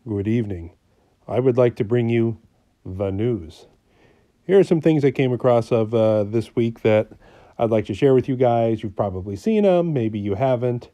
Good evening. I would like to bring you the news. Here are some things I came across of this week that I'd like to share with you guys. You've probably seen them, maybe you haven't.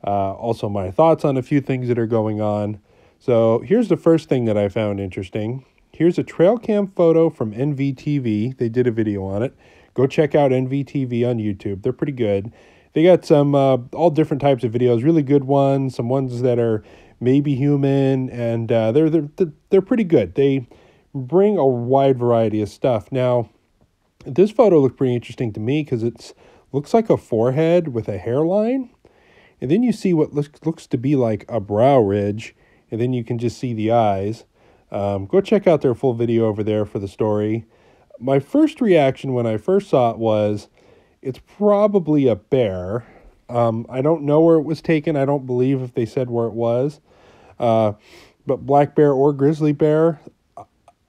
Also, my thoughts on a few things that are going on. So, here's the first thing that I found interesting. Here's a trail cam photo from NVTV. They did a video on it. Go check out NVTV on YouTube. They're pretty good. They got some all different types of videos, really good ones, some ones that are maybe human, and they're pretty good. They bring a wide variety of stuff. Now, this photo looked pretty interesting to me because it looks like a forehead with a hairline, and then you see what looks to be like a brow ridge, and then you can just see the eyes. Go check out their full video over there for the story. My first reaction when I first saw it was, it's probably a bear. I don't know where it was taken. I don't believe if they said where it was. Uh, but black bear or grizzly bear,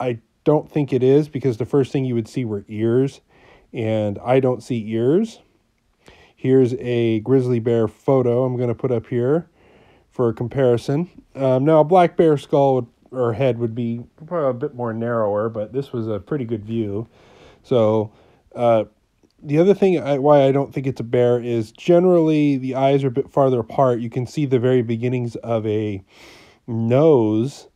I don't think it is, because the first thing you would see were ears, and I don't see ears. Here's a grizzly bear photo I'm going to put up here for a comparison. Now, a black bear skull or head would be probably a bit more narrower, but this was a pretty good view. So, the other thing why I don't think it's a bear is generally the eyes are a bit farther apart. You can see the very beginnings of a nose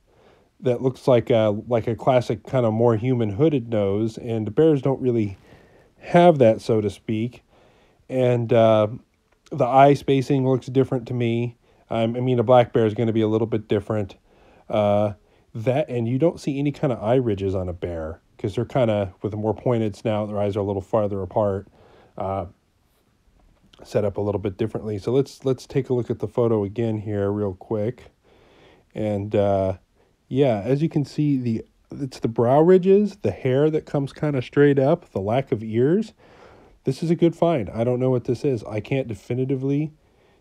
that looks like a classic kind of more human hooded nose, and the bears don't really have that, so to speak. And the eye spacing looks different to me. I mean, a black bear is going to be a little bit different. And you don't see any kind of eye ridges on a bear because they're kind of with a more pointed snout. Their eyes are a little farther apart, set up a little bit differently. So let's take a look at the photo again here real quick. And yeah, as you can see, it's the brow ridges, the hair that comes kind of straight up, the lack of ears. This is a good find. I don't know what this is. I can't definitively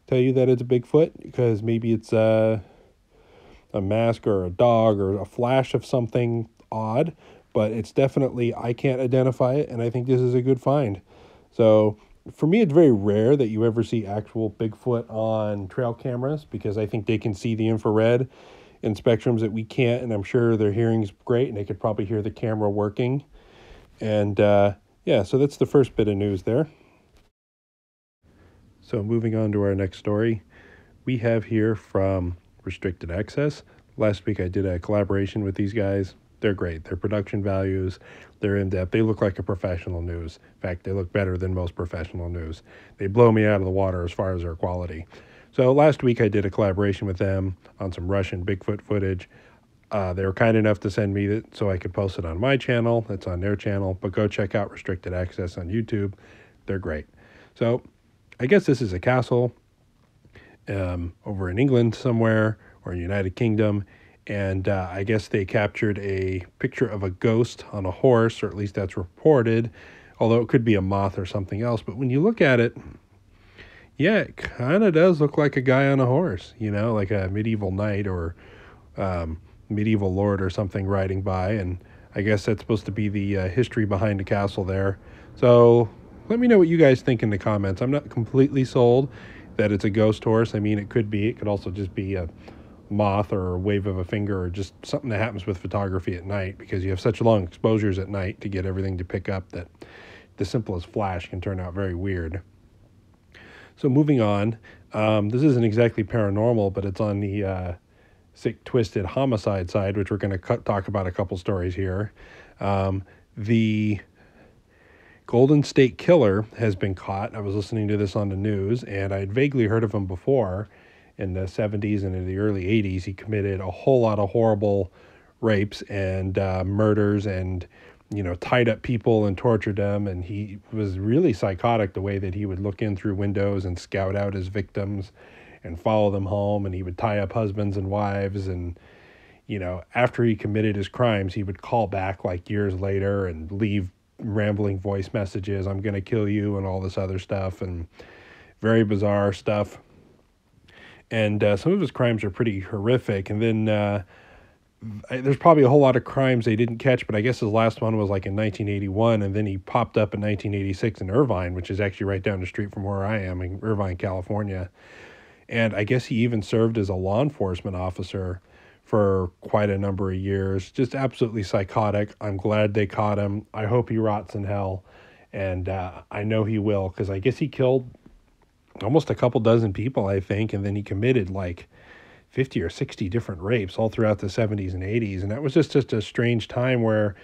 tell you that it's a Bigfoot, because maybe it's a mask or a dog or a flash of something odd, but it's definitely, I can't identify it, and I think this is a good find. So for me, it's very rare that you ever see actual Bigfoot on trail cameras, because I think they can see the infrared in spectrums that we can't, and I'm sure their hearing's great, and they could probably hear the camera working. And yeah, so that's the first bit of news there. So moving on to our next story, we have here from Restricted Access. Last week I did a collaboration with these guys. They're great. Their production values, they're in-depth. They look like a professional news. In fact, they look better than most professional news. They blow me out of the water as far as their quality. So last week I did a collaboration with them on some Russian Bigfoot footage. They were kind enough to send me it so I could post it on my channel. It's on their channel, but go check out Restricted Access on YouTube. They're great. So I guess this is a castle over in England somewhere, or in United Kingdom, and I guess they captured a picture of a ghost on a horse, or at least that's reported, although it could be a moth or something else. But when you look at it, yeah, it kind of does look like a guy on a horse, like a medieval knight or medieval lord or something riding by, and I guess that's supposed to be the history behind the castle there. So let me know what you guys think in the comments. I'm not completely sold that it's a ghost horse. I mean, it could be. It could also just be a moth or a wave of a finger, or just something that happens with photography at night, because you have such long exposures at night to get everything to pick up that the simplest flash can turn out very weird. So moving on, this isn't exactly paranormal, but it's on the sick, twisted homicide side, which we're going to talk about a couple stories here. The Golden State Killer has been caught. I was listening to this on the news, and I'd vaguely heard of him before. In the 70s and in the early 80s, he committed a whole lot of horrible rapes and murders, and tied up people and tortured them. And he was really psychotic, the way that he would look in through windows and scout out his victims and follow them home. And he would tie up husbands and wives. And after he committed his crimes, he would call back like years later and leave rambling voice messages, "I'm going to kill you," and all this other stuff, and very bizarre stuff. And some of his crimes are pretty horrific. And then there's probably a whole lot of crimes they didn't catch, but I guess his last one was like in 1981, and then he popped up in 1986 in Irvine, which is actually right down the street from where I am, in Irvine, California. And I guess he even served as a law enforcement officer for quite a number of years. Just absolutely psychotic. I'm glad they caught him. I hope he rots in hell. And I know he will, because I guess he killed almost a couple dozen people, I think. And then he committed like 50 or 60 different rapes all throughout the 70s and 80s. And that was just a strange time where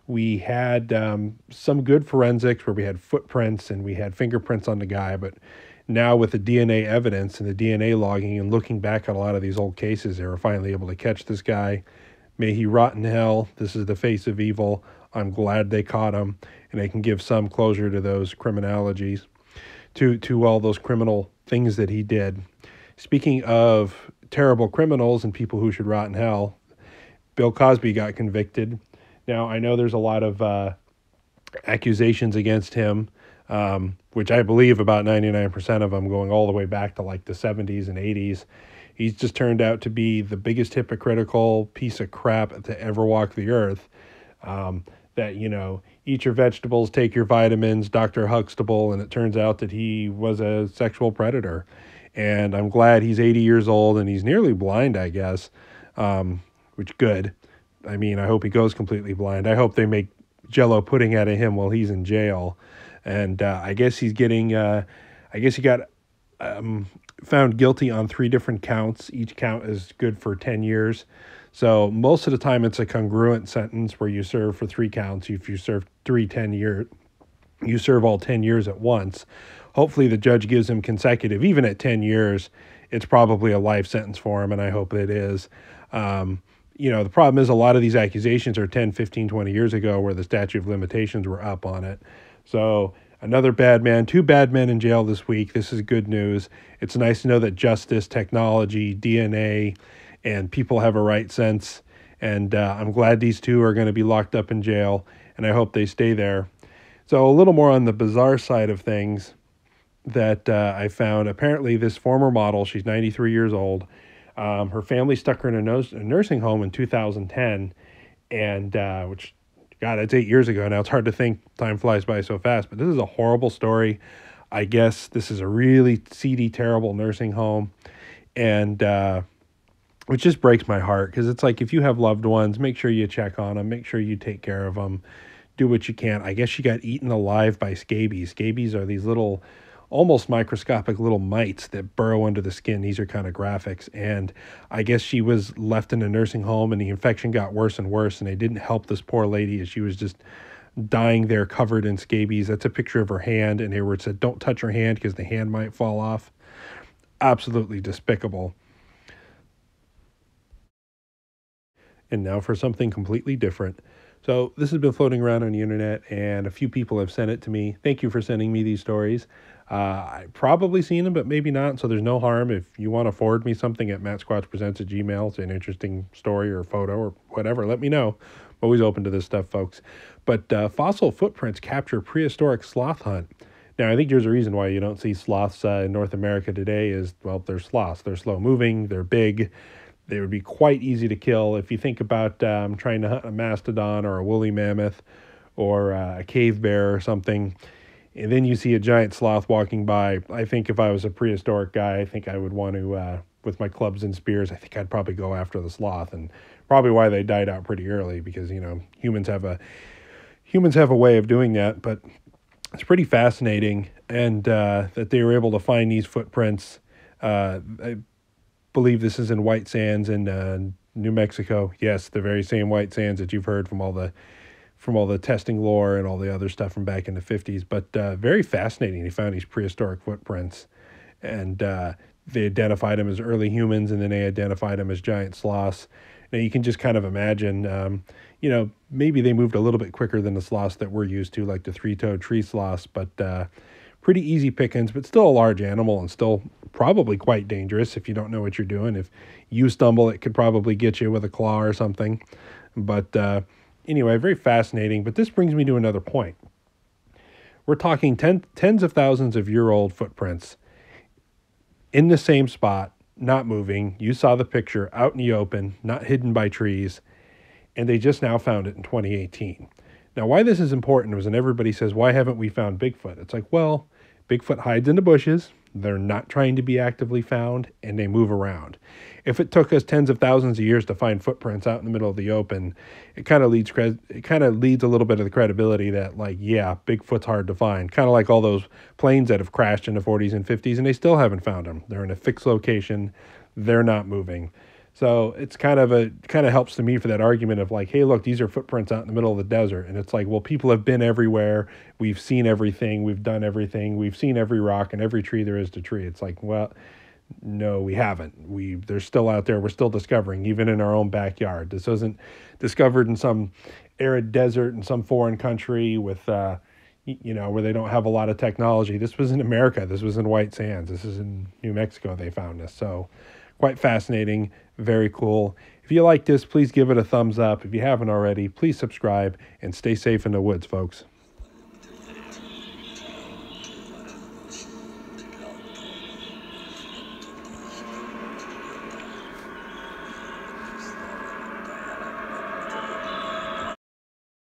we had some good forensics, where we had footprints and we had fingerprints on the guy. But now with the DNA evidence and the DNA logging and looking back at a lot of these old cases, they were finally able to catch this guy. May he rot in hell. This is the face of evil. I'm glad they caught him, and they can give some closure to those criminalities, to all those criminal things that he did. Speaking of terrible criminals and people who should rot in hell, Bill Cosby got convicted. Now, I know there's a lot of accusations against him, which I believe about 99% of them going all the way back to like the 70s and 80s. He's just turned out to be the biggest hypocritical piece of crap to ever walk the earth. That, eat your vegetables, take your vitamins, Dr. Huxtable, and it turns out that he was a sexual predator. And I'm glad he's 80 years old and he's nearly blind, I guess, which good. I mean, I hope he goes completely blind. I hope they make Jell-O pudding out of him while he's in jail. And I guess he got found guilty on 3 different counts. Each count is good for 10 years. So most of the time it's a congruent sentence where you serve for 3 counts. If you serve 10 years, you serve all 10 years at once. Hopefully the judge gives him consecutive. Even at 10 years, it's probably a life sentence for him, and I hope it is. The problem is a lot of these accusations are 10, 15, 20 years ago where the statute of limitations were up on it. So another bad man, 2 bad men in jail this week. This is good news. It's nice to know that justice, technology, DNA, and people have a right sense. And I'm glad these 2 are going to be locked up in jail, and I hope they stay there. So a little more on the bizarre side of things that I found. Apparently this former model, she's 93 years old. Her family stuck her in a nursing home in 2010, and which, God, that's 8 years ago now. It's hard to think. Time flies by so fast. But this is a horrible story. I guess this is a really seedy, terrible nursing home, and which just breaks my heart, because it's like, if you have loved ones, make sure you check on them, make sure you take care of them, do what you can. I guess she got eaten alive by scabies. Scabies are these little, almost microscopic little mites that burrow under the skin. These are kind of graphics. And I guess she was left in a nursing home, and the infection got worse and worse, and they didn't help this poor lady as she was just dying there covered in scabies. That's a picture of her hand, and they were said, don't touch her hand because the hand might fall off. Absolutely despicable. And now for something completely different. So this has been floating around on the internet, and a few people have sent it to me. Thank you for sending me these stories. I've probably seen them, but maybe not, so there's no harm. If you want to forward me something at mattsquatchpresents@gmail.com, it's an interesting story or photo or whatever, let me know. I'm always open to this stuff, folks. But fossil footprints capture prehistoric sloth hunt. Now, I think there's a reason why you don't see sloths in North America today is, well, they're sloths. They're slow-moving, they're big. They would be quite easy to kill. If you think about trying to hunt a mastodon or a woolly mammoth or a cave bear or something, and then you see a giant sloth walking by, I think if I was a prehistoric guy, I think I would want to, with my clubs and spears, I think I'd probably go after the sloth, and probably why they died out pretty early, because, humans have a way of doing that. But it's pretty fascinating, and that they were able to find these footprints. I believe this is in White Sands in New Mexico. Yes, the very same White Sands that you've heard from all the testing lore and all the other stuff from back in the 50s. But very fascinating. They found these prehistoric footprints, and they identified them as early humans, and then they identified them as giant sloths. Now you can just kind of imagine, maybe they moved a little bit quicker than the sloths that we're used to, like the 3-toed tree sloths, but pretty easy pickings, but still a large animal, and still probably quite dangerous if you don't know what you're doing. If you stumble, it could probably get you with a claw or something. But anyway, very fascinating. But this brings me to another point. We're talking tens of thousands of year-old footprints in the same spot, not moving. You saw the picture, out in the open, not hidden by trees, and they just now found it in 2018. Now, why this is important was when everybody says, why haven't we found Bigfoot? It's like, well, Bigfoot hides in the bushes. They're not trying to be actively found, and they move around. if it took us tens of thousands of years to find footprints out in the middle of the open, it kind of leads a little bit of the credibility that, like, yeah, Bigfoot's hard to find. Kind of like all those planes that have crashed in the 40s and 50s, and they still haven't found them. They're in a fixed location. They're not moving. So it's kind of helps to me for that argument of like, hey, look, these are footprints out in the middle of the desert. And it's like, well, people have been everywhere. We've seen everything. We've done everything. We've seen every rock and every tree there is to tree. It's like, well, no, we haven't. They're still out there. We're still discovering, even in our own backyard. This wasn't discovered in some arid desert in some foreign country with, where they don't have a lot of technology. This was in America. This was in White Sands. This is in New Mexico. They found this. So quite fascinating. Very cool. If you like this, please give it a thumbs up. If you haven't already, please subscribe and stay safe in the woods, folks.